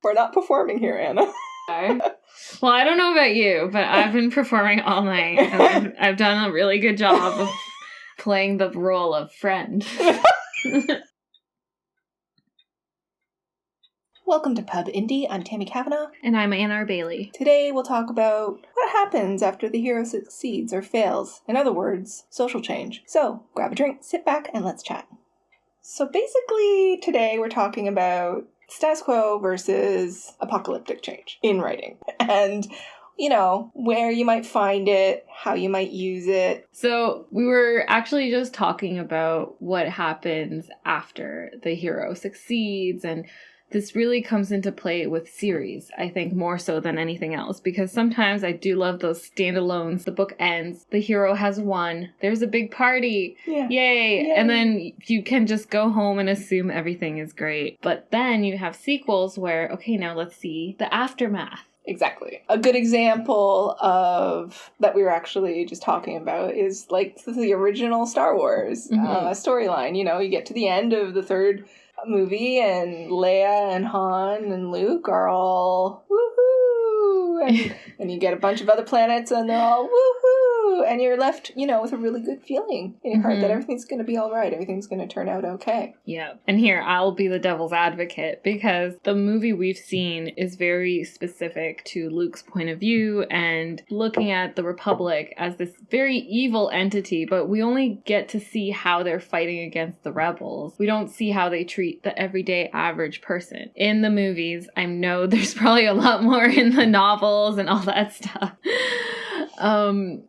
We're not performing here, Anna. Well, I don't know about you, but I've been performing all night. And I've done a really good job of playing the role of friend. Welcome to Pub Indie. I'm Tammy Kavanagh. And I'm Anna Bailey. Today we'll talk about what happens after the hero succeeds or fails. In other words, social change. So, grab a drink, sit back, and let's chat. So basically, today we're talking about status quo versus apocalyptic change in writing. And, you know, where you might find it, how you might use it. So we were actually just talking about what happens after the hero succeeds, and this really comes into play with series, I think, more so than anything else, because sometimes I do love those standalones. The book ends, the hero has won, there's a big party, Yay! And then you can just go home and assume everything is great. But then you have sequels where, okay, now let's see the aftermath. Exactly. A good example of that we were actually just talking about is like the original Star Wars storyline. You know, you get to the end of the third movie and Leia and Han and Luke are all woohoo, and you get a bunch of other planets and they're all woohoo, and you're left, you know, with a really good feeling in your heart that everything's going to be all right, everything's going to turn out okay. Yeah. And here, I'll be the devil's advocate, because the movie we've seen is very specific to Luke's point of view and looking at the Republic as this very evil entity, but we only get to see how they're fighting against the rebels. We don't see how they treat the everyday average person. In the movies, I know there's probably a lot more in the novels and all that stuff.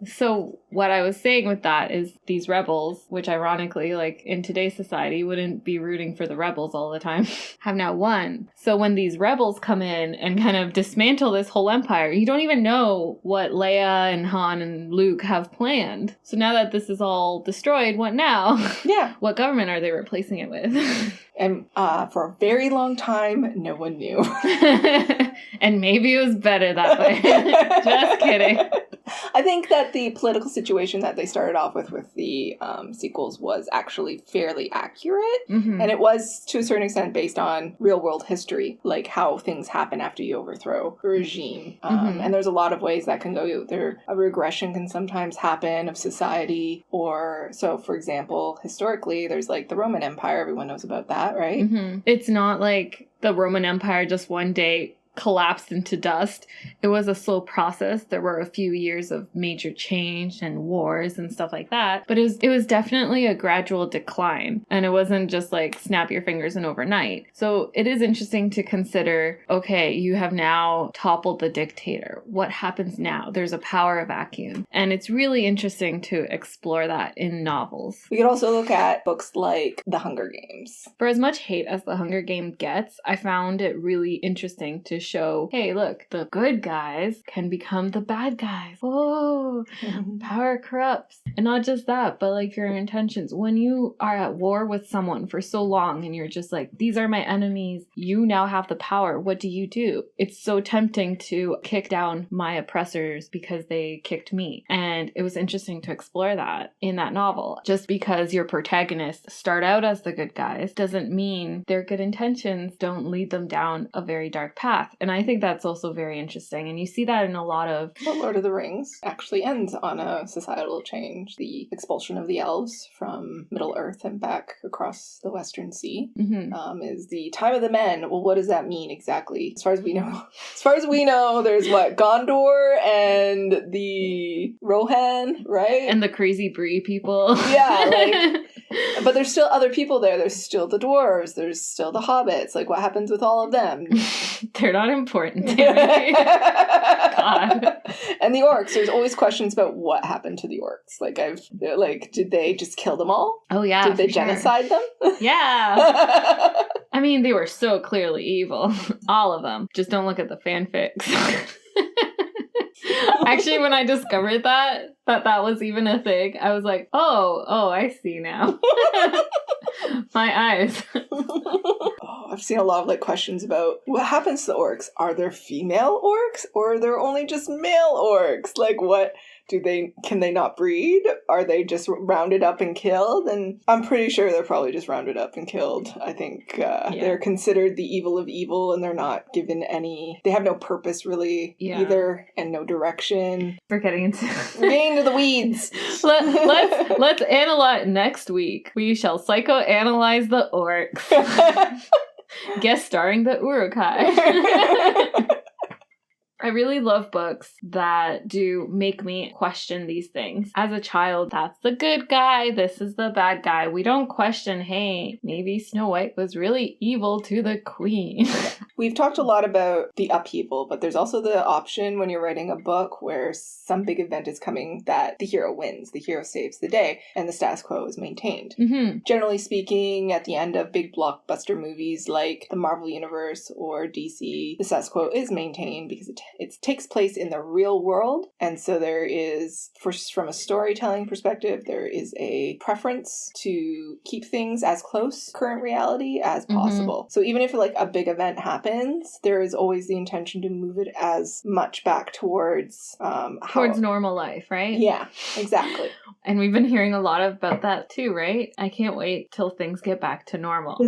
So what I was saying with that is these rebels, which ironically, like in today's society, wouldn't be rooting for the rebels all the time, have now won. So when these rebels come in and kind of dismantle this whole empire, you don't even know what Leia and Han and Luke have planned. So now that this is all destroyed, what now? Yeah. What government are they replacing it with? And for a very long time, no one knew. And maybe it was better that way. Just kidding. I think that the political situation that they started off with the sequels was actually fairly accurate. And it was, to a certain extent, based on real-world history, like how things happen after you overthrow a regime. And there's a lot of ways that can go. A regression can sometimes happen of society. Or, so, for example, historically, there's like the Roman Empire. Everyone knows about that, right? It's not like the Roman Empire just one day collapsed into dust. It was a slow process. There were a few years of major change and wars and stuff like that, but it was definitely a gradual decline, and it wasn't just like snap your fingers and overnight. So it is interesting to consider, okay, you have now toppled the dictator. What happens now? There's a power vacuum, and it's really interesting to explore that in novels. We could also look at books like The Hunger Games. For as much hate as The Hunger Game gets, I found it really interesting to show, hey, look, the good guys can become the bad guys. Whoa, power corrupts. And not just that, but like your intentions. When you are at war with someone for so long and you're just like, these are my enemies, you now have the power. What do? It's so tempting to kick down my oppressors because they kicked me. And it was interesting to explore that in that novel. Just because your protagonists start out as the good guys doesn't mean their good intentions don't lead them down a very dark path. And I think that's also very interesting. And you see that in a lot of... Well, Lord of the Rings actually ends on a societal change. The expulsion of the elves from Middle-earth and back across the Western Sea is the time of the men. Well, what does that mean exactly? As far as we know, there's what? Gondor and the Rohan, right? And the crazy Bree people. Yeah, like... But there's still other people there. There's still the dwarves. There's still the hobbits. Like, what happens with all of them? They're not important to me. God. And the orcs. There's always questions about what happened to the orcs. Did they just kill them all? Oh, yeah. Did they genocide them? Yeah. I mean, they were so clearly evil. All of them. Just don't look at the fanfics. Actually, when I discovered that was even a thing, I was like, oh, I see now. My eyes. I've seen a lot of questions about what happens to the orcs. Are there female orcs or are there only just male orcs? Like, what Can they not breed? Are they just rounded up and killed? And I'm pretty sure they're probably just rounded up and killed. I think they're considered the evil of evil, and they're not given they have no purpose really either, and no direction. We're getting into the weeds. Let's analyze next week. We shall psychoanalyze the orcs. Guest starring the Urukai. I really love books that do make me question these things. As a child, that's the good guy, this is the bad guy. We don't question, hey, maybe Snow White was really evil to the queen. We've talked a lot about the upheaval, but there's also the option when you're writing a book where some big event is coming that the hero wins, the hero saves the day, and the status quo is maintained. Mm-hmm. Generally speaking, at the end of big blockbuster movies like the Marvel Universe or DC, the status quo is maintained because it takes place in the real world, and so there is, from a storytelling perspective, there is a preference to keep things as close to current reality as possible. Mm-hmm. So even if like a big event happens, there is always the intention to move it as much back towards normal life, right? Yeah, exactly. And we've been hearing a lot about that too, right? I can't wait till things get back to normal.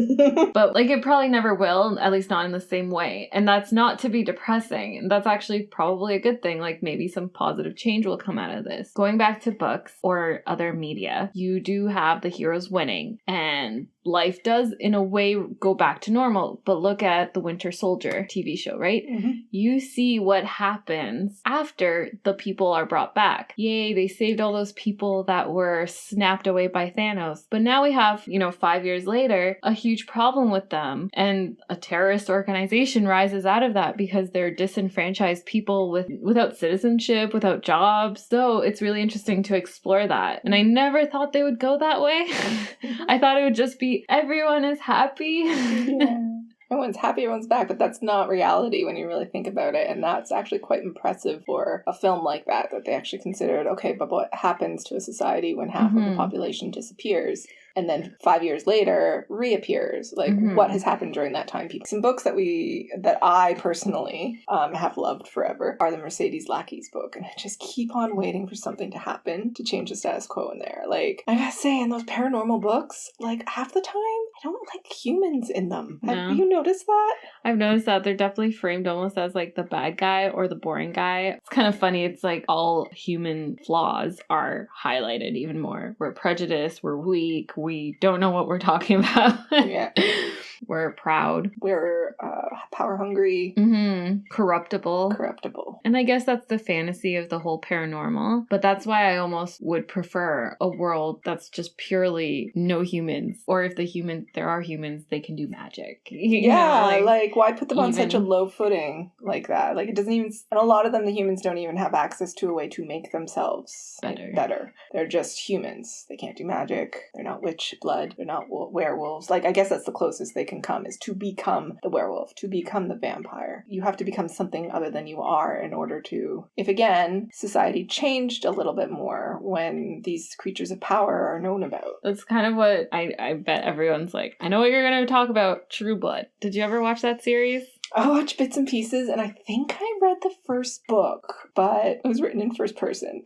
But like it probably never will, at least not in the same way. And that's not to be depressing. And that's actually probably a good thing. Like maybe some positive change will come out of this. Going back to books or other media, you do have the heroes winning, and life does in a way go back to normal. But look at the Winter Soldier TV show, right? Mm-hmm. You see what happens after the people are brought back. Yay, they saved all those people that were snapped away by Thanos. But now we have, 5 years later, a huge problem with them. And a terrorist organization rises out of that because they're disenfranchised people without citizenship, without jobs. So it's really interesting to explore that. And I never thought they would go that way. I thought it would just be everyone is happy. Yeah. Everyone's happy, everyone's back, but that's not reality when you really think about it. And that's actually quite impressive for a film like that they actually considered, okay, but what happens to a society when half of the population disappears? And then 5 years later reappears. Like, what has happened during that time? Some books that I personally have loved forever are the Mercedes Lackey's book, and I just keep on waiting for something to happen to change the status quo in there. Like, I gotta say, in those paranormal books, like half the time I don't like humans in them. No. Have you noticed that? I've noticed that they're definitely framed almost as like the bad guy or the boring guy. It's kind of funny. It's like all human flaws are highlighted even more. We're prejudiced. We're weak. We don't know what we're talking about. Yeah. We're proud. We're power hungry. Corruptible. And I guess that's the fantasy of the whole paranormal. But that's why I almost would prefer a world that's just purely no humans. Or if there are humans, they can do magic. Like why put them on such a low footing like that? Like it doesn't even, and a lot of them, the humans don't even have access to a way to make themselves better. They're just humans. They can't do magic. They're not witch blood. They're not werewolves. Like I guess that's the closest they can come, is to become the werewolf, to become the vampire. You have to become something other than you are in order to, if again, society changed a little bit more when these creatures of power are known about. That's kind of what I bet everyone's like, I know what you're going to talk about, True Blood. Did you ever watch that series? I watched bits and pieces, and I think I read the first book, but it was written in first person.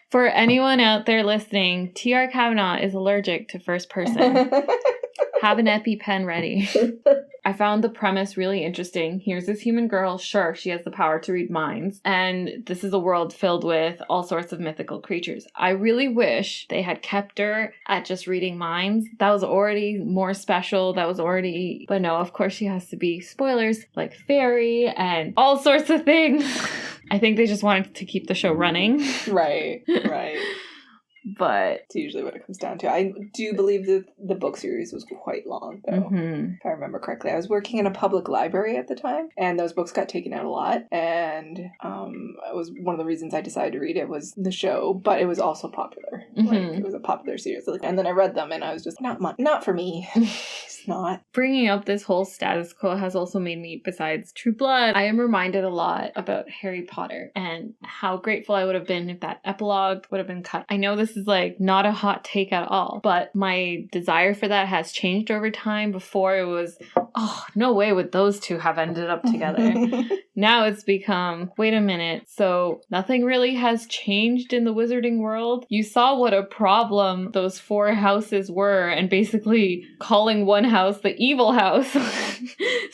For anyone out there listening, T.R. Kavanaugh is allergic to first person. Have an EpiPen ready. I found the premise really interesting. Here's this human girl, sure, she has the power to read minds, and this is a world filled with all sorts of mythical creatures. I really wish they had kept her at just reading minds. That was already more special. But no, of course she has to be, spoilers, like fairy and all sorts of things. I think they just wanted to keep the show running. Right. But it's usually what it comes down to. I do believe that the book series was quite long, though, if I remember correctly. I was working in a public library at the time, and those books got taken out a lot. And it was one of the reasons I decided to read it was the show, but it was also popular. Like, it was a popular series. And then I read them, and I was just, not for me. It's not. Bringing up this whole status quo has also made me, besides True Blood, I am reminded a lot about Harry Potter and how grateful I would have been if that epilogue would have been cut. I know this this is like not a hot take at all, but my desire for that has changed over time. Before it was, oh, no way would those two have ended up together. Now it's become, wait a minute, so nothing really has changed in the wizarding world? You saw what a problem those 4 houses were, and basically calling one house the evil house.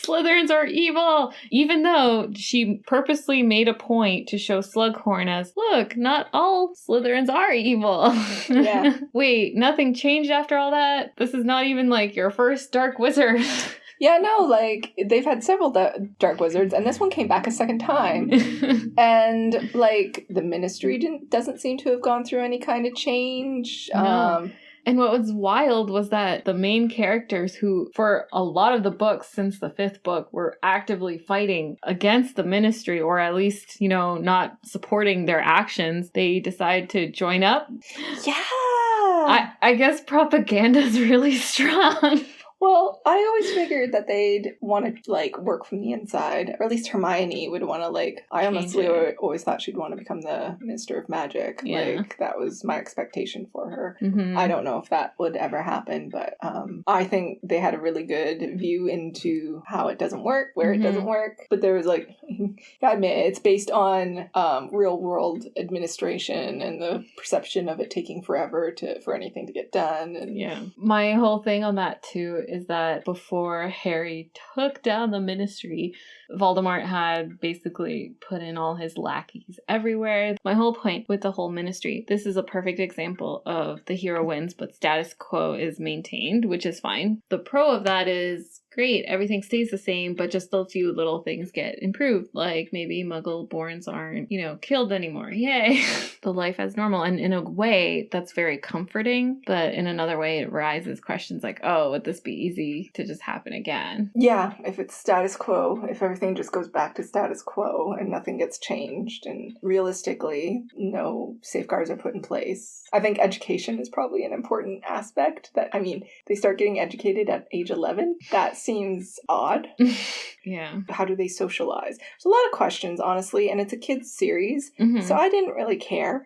Slytherins are evil! Even though she purposely made a point to show Slughorn as, look, not all Slytherins are evil. Yeah. Wait, nothing changed after all that? This is not even like your first dark wizard. Yeah, no, like, they've had several dark wizards, and this one came back a second time. And, like, the ministry doesn't seem to have gone through any kind of change. No. And what was wild was that the main characters who, for a lot of the books since the 5th book, were actively fighting against the ministry, or at least, you know, not supporting their actions, they decide to join up. Yeah! I guess propaganda's really strong. Well, I always figured that they'd want to, like, work from the inside. Or at least Hermione would want to, like... I honestly always thought she'd want to become the Minister of Magic. Yeah. Like, that was my expectation for her. Mm-hmm. I don't know if that would ever happen, but I think they had a really good view into how it doesn't work, where it doesn't work. But there was, like... gotta admit, it's based on real-world administration and the perception of it taking forever for anything to get done. And yeah. My whole thing on that, too, is that before Harry took down the ministry, Voldemort had basically put in all his lackeys everywhere. My whole point with the whole ministry, this is a perfect example of the hero wins, but status quo is maintained, which is fine. The pro of that is, great, everything stays the same, but just a few little things get improved, like maybe Muggle-borns aren't, you know, killed anymore. Yay! The life as normal. And in a way, that's very comforting, but in another way, it raises questions like, oh, would this be easy to just happen again? Yeah, if it's status quo, if everything just goes back to status quo and nothing gets changed, and realistically, no safeguards are put in place. I think education is probably an important aspect that, I mean, they start getting educated at age 11. That seems odd. Yeah. How do they socialize? There's a lot of questions, honestly, and it's a kids' series, so I didn't really care.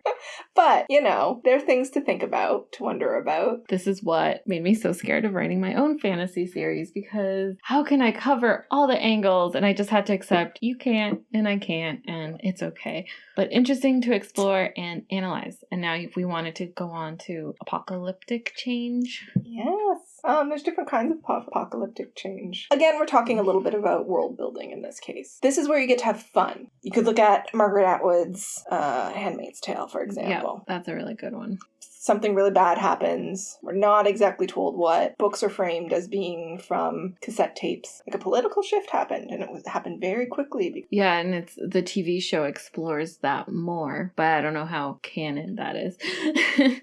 But, you know, there are things to think about, to wonder about. This is what made me so scared of writing my own fantasy series, because how can I cover all the angles? And I just had to accept you can't, and I can't, and it's okay. But interesting to explore and analyze. And now if we wanted to go on to apocalyptic change. Yes. There's different kinds of apocalyptic change. Again, we're talking a little bit about world building in this case. This is where you get to have fun. You could look at Margaret Atwood's Handmaid's Tale, for example. Yeah, that's a really good one. Something really bad happens. We're not exactly told what. Books are framed as being from cassette tapes. Like a political shift happened, and it happened very quickly. Yeah, and the TV show explores that more, but I don't know how canon that is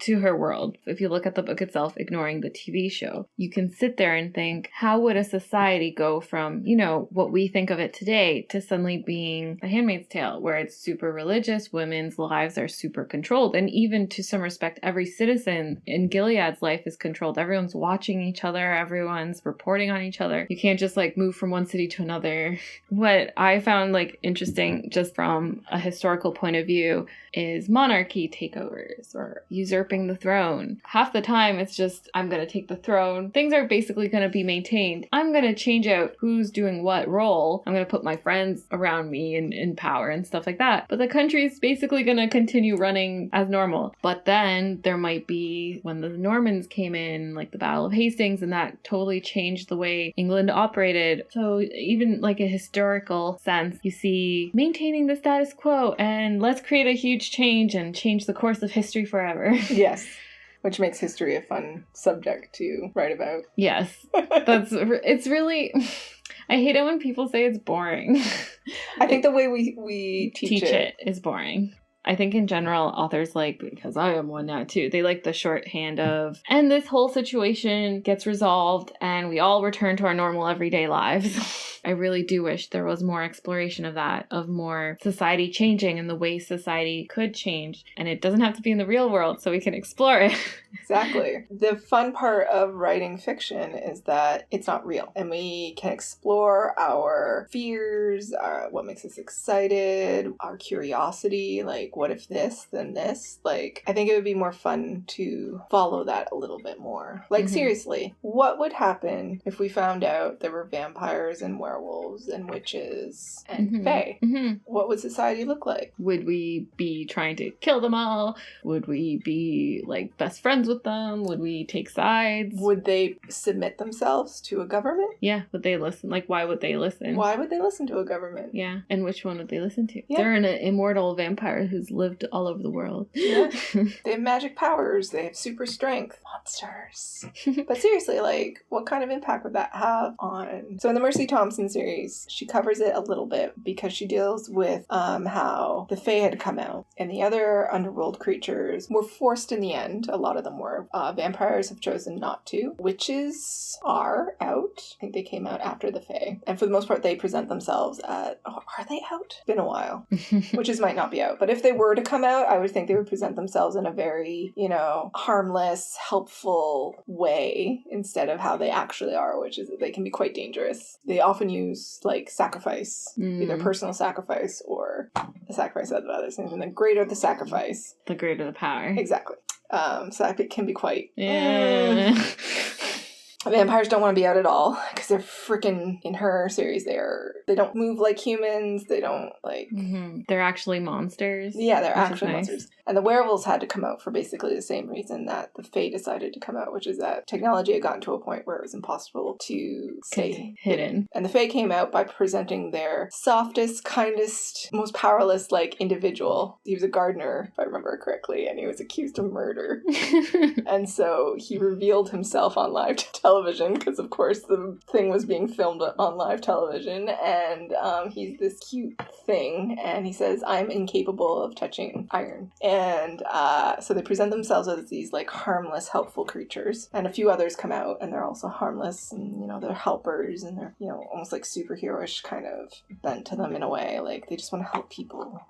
to her world. If you look at the book itself, ignoring the TV show, you can sit there and think, how would a society go from, you know, what we think of it today to suddenly being The Handmaid's Tale, where it's super religious, women's lives are super controlled, and even to some respect, every citizen in Gilead's life is controlled. Everyone's watching each other. Everyone's reporting on each other. You can't just like move from one city to another. What I found like interesting just from a historical point of view is monarchy takeovers or usurping the throne. Half the time it's just, I'm going to take the throne. Things are basically going to be maintained. I'm going to change out who's doing what role. I'm going to put my friends around me in power and stuff like that. But the country's basically going to continue running as normal. But then there might be when the Normans came in, like the Battle of Hastings, and that totally changed the way England operated. So even like a historical sense, you see maintaining the status quo and let's create a huge change and change the course of history forever. Yes. Which makes history a fun subject to write about. Yes. It's really... I hate it when people say it's boring. I think the way we teach it is boring. I think in general, authors like, because I am one now too, they like the shorthand of, and this whole situation gets resolved and we all return to our normal everyday lives. I really do wish there was more exploration of that, of more society changing and the way society could change. And it doesn't have to be in the real world, so we can explore it. Exactly. The fun part of writing fiction is that it's not real, and we can explore our fears, what makes us excited, our curiosity, like what if this, then this. Like, I think it would be more fun to follow that a little bit more. Like, seriously, what would happen if we found out there were vampires and werewolves and witches and fae? What would society look like? Would we be trying to kill them all? Would we be like best friends with them? Would we take sides? Would they submit themselves to a government? Yeah. Would they listen? Like, why would they listen? Why would they listen to a government? Yeah. And which one would they listen to? Yeah. They're an immortal vampire who's lived all over the world. Yeah. They have magic powers. They have super strength. Monsters. But seriously, like, what kind of impact would that have on... So in the Mercy Thompson series, she covers it a little bit because she deals with how the Fae had come out and the other underworld creatures were forced in the end. A lot of them were. Vampires have chosen not to. Witches are out. I think they came out after the Fae. And for the most part, they present themselves at... Oh, are they out? Been a while. Witches might not be out. But if they were to come out, I would think they would present themselves in a very, harmless, helpful way instead of how they actually are, which is that they can be quite dangerous. They often use, like, sacrifice. Either personal sacrifice or the sacrifice of others. And the greater the sacrifice... The greater the power. Exactly. So that can be quite... Yeah. Vampires don't want to be out at all because they're freaking, in her series, they don't move like humans. They don't like... They're actually monsters. Yeah, they're actually monsters. And the werewolves had to come out for basically the same reason that the Fae decided to come out, which is that technology had gotten to a point where it was impossible to stay hidden. And the Fae came out by presenting their softest, kindest, most powerless, like, individual. He was a gardener, if I remember correctly, and he was accused of murder. And so he revealed himself on live television, because of course the thing was being filmed on live television, and he's this cute thing, and he says, "I'm incapable of touching iron." And so they present themselves as these, like, harmless, helpful creatures. And a few others come out, and they're also harmless, and, they're helpers, and they're, almost, like, superhero-ish kind of bent to them in a way. Like, they just want to help people.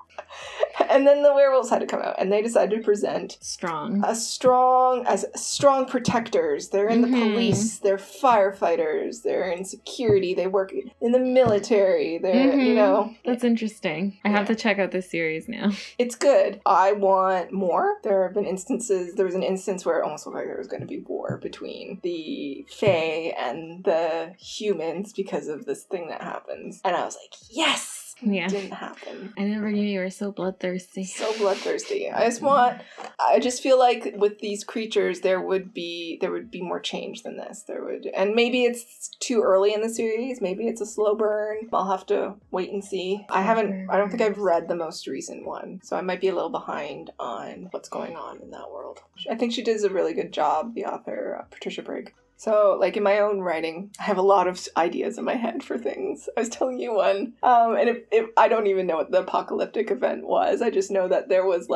And then the werewolves had to come out, and they decided to present... strong protectors. They're in the police, they're firefighters, they're in security, they work in the military, they're, That's interesting. I have to check out this series now. It's good. I want more. There have been instances, there was an instance where it almost looked like there was going to be war between the Fae and the humans because of this thing that happens. And I was like, yes! Yeah. It didn't happen. I never knew you were so bloodthirsty. I just feel like with these creatures there would be more change than this. And maybe it's too early in the series, maybe it's a slow burn. I'll have to wait and see. I don't think I've read the most recent one, so I might be a little behind on what's going on in that world. I think she does a really good job, the author, Patricia Brigg. So, like, in my own writing, I have a lot of ideas in my head for things. I was telling you one. And if I don't even know what the apocalyptic event was. I just know that there was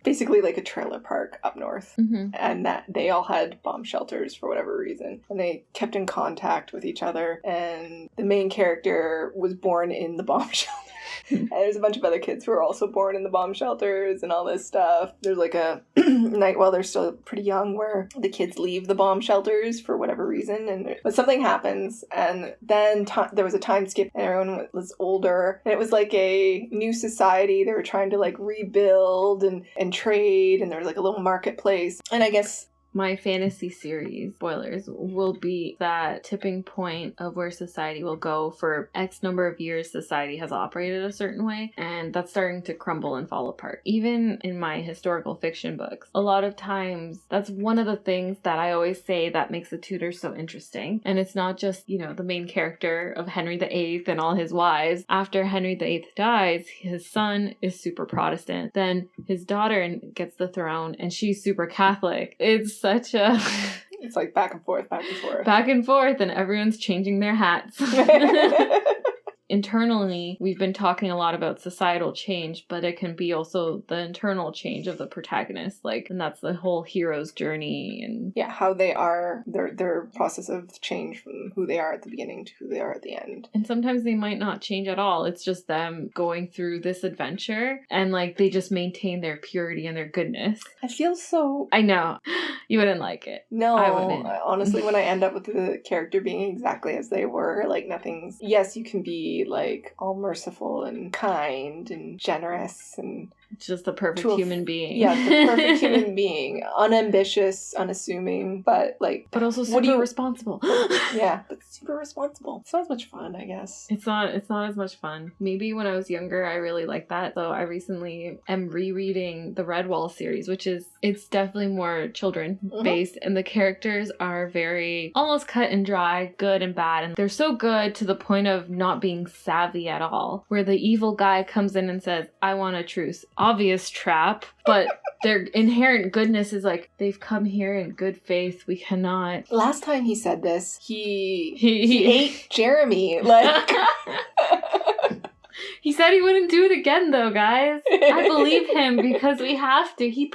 basically like a trailer park up north. And that they all had bomb shelters for whatever reason. And they kept in contact with each other. And the main character was born in the bomb shelter. And there's a bunch of other kids who are also born in the bomb shelters and all this stuff. There's like a night while they're still pretty young where the kids leave the bomb shelters for whatever reason, but something happens, and then there was a time skip and everyone was older, and it was like a new society. They were trying to, like, rebuild and trade, and there was like a little marketplace, and I guess my fantasy series, spoilers, will be that tipping point of where society will go. For X number of years, society has operated a certain way, and that's starting to crumble and fall apart. Even in my historical fiction books, a lot of times, that's one of the things that I always say that makes the Tudors so interesting. And it's not just, the main character of Henry VIII and all his wives. After Henry VIII dies, his son is super Protestant. Then his daughter gets the throne, and she's super Catholic. It's such a... It's like back and forth. Back and forth, and everyone's changing their hats. internally, we've been talking a lot about societal change, but it can be also the internal change of the protagonist. Like, and that's the whole hero's journey. And yeah, how they are, their process of change from who they are at the beginning to who they are at the end. And sometimes they might not change at all. It's just them going through this adventure and like they just maintain their purity and their goodness. I feel so... I know. You wouldn't like it. No, I wouldn't. Honestly, when I end up with the character being exactly as they were, like nothing's... Yes, you can be like all merciful and kind and generous and... Just a perfect human being. Yeah, the perfect human being. Unambitious, unassuming, but like... But also super responsible. Yeah, but super responsible. It's not as much fun, I guess. It's not as much fun. Maybe when I was younger, I really liked that. So I recently am rereading the Redwall series, which is, it's definitely more children-based. And the characters are very almost cut and dry, good and bad. And they're so good to the point of not being savvy at all. Where the evil guy comes in and says, I want a truce. Obvious trap, but their inherent goodness is like, they've come here in good faith. We cannot. Last time he said this, he ate Jeremy. Like... He said he wouldn't do it again, though, guys. I believe him because we have to. He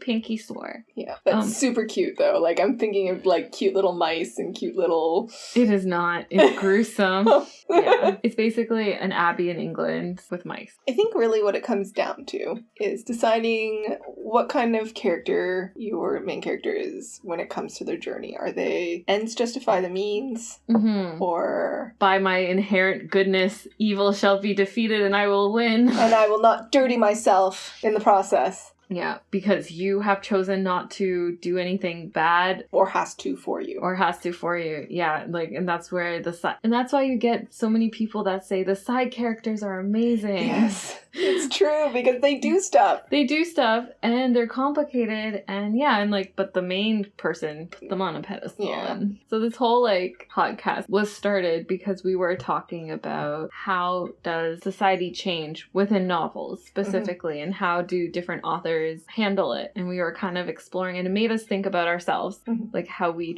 pinky swore. Yeah, that's super cute, though. Like, I'm thinking of, like, cute little mice and cute little... It is not. It's gruesome. Yeah. It's basically an abbey in England with mice. I think really what it comes down to is deciding what kind of character your main character is when it comes to their journey. Are they ends justify the means? Mm-hmm. Or... by my inherent goodness, evil shall be defeated and I will win. And I will not dirty myself in the process. Yeah, because you have chosen not to do anything bad. Or has to for you. Yeah, like, and that's where and that's why you get so many people that say the side characters are amazing. Yes, it's true, because they do stuff. They do stuff, and they're complicated, and yeah, and like, but the main person put them on a pedestal. Yeah. And so this whole, like, podcast was started because we were talking about how does society change within novels, specifically, and how do different authors handle it, and we were kind of exploring it. It made us think about ourselves, like how we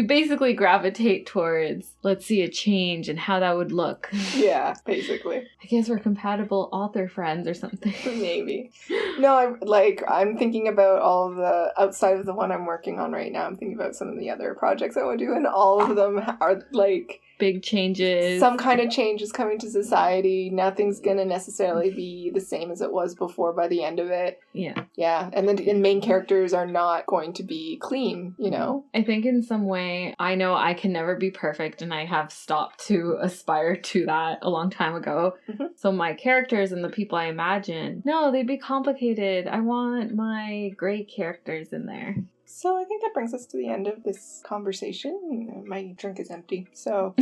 basically gravitate towards, let's see a change and how that would look. Yeah, basically. I guess we're compatible author friends or something. Maybe. No, I'm thinking about all of the, outside of the one I'm working on right now, I'm thinking about some of the other projects I would do, and all of them are like... big changes. Some kind of change is coming to society. Nothing's gonna necessarily be the same as it was before by the end of it. Yeah. Yeah. And the main characters are not going to be clean, you know? I think in some way, I know I can never be perfect, and I have stopped to aspire to that a long time ago. Mm-hmm. So my characters and the people I imagine, no, they'd be complicated. I want my great characters in there. So I think that brings us to the end of this conversation. My drink is empty, so...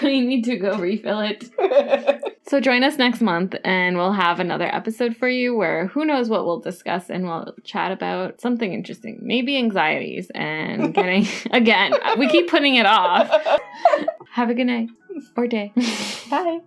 We need to go refill it. So join us next month, and we'll have another episode for you where who knows what we'll discuss, and we'll chat about something interesting. Maybe anxieties and getting... Again, we keep putting it off. Have a good night. Or day. Bye.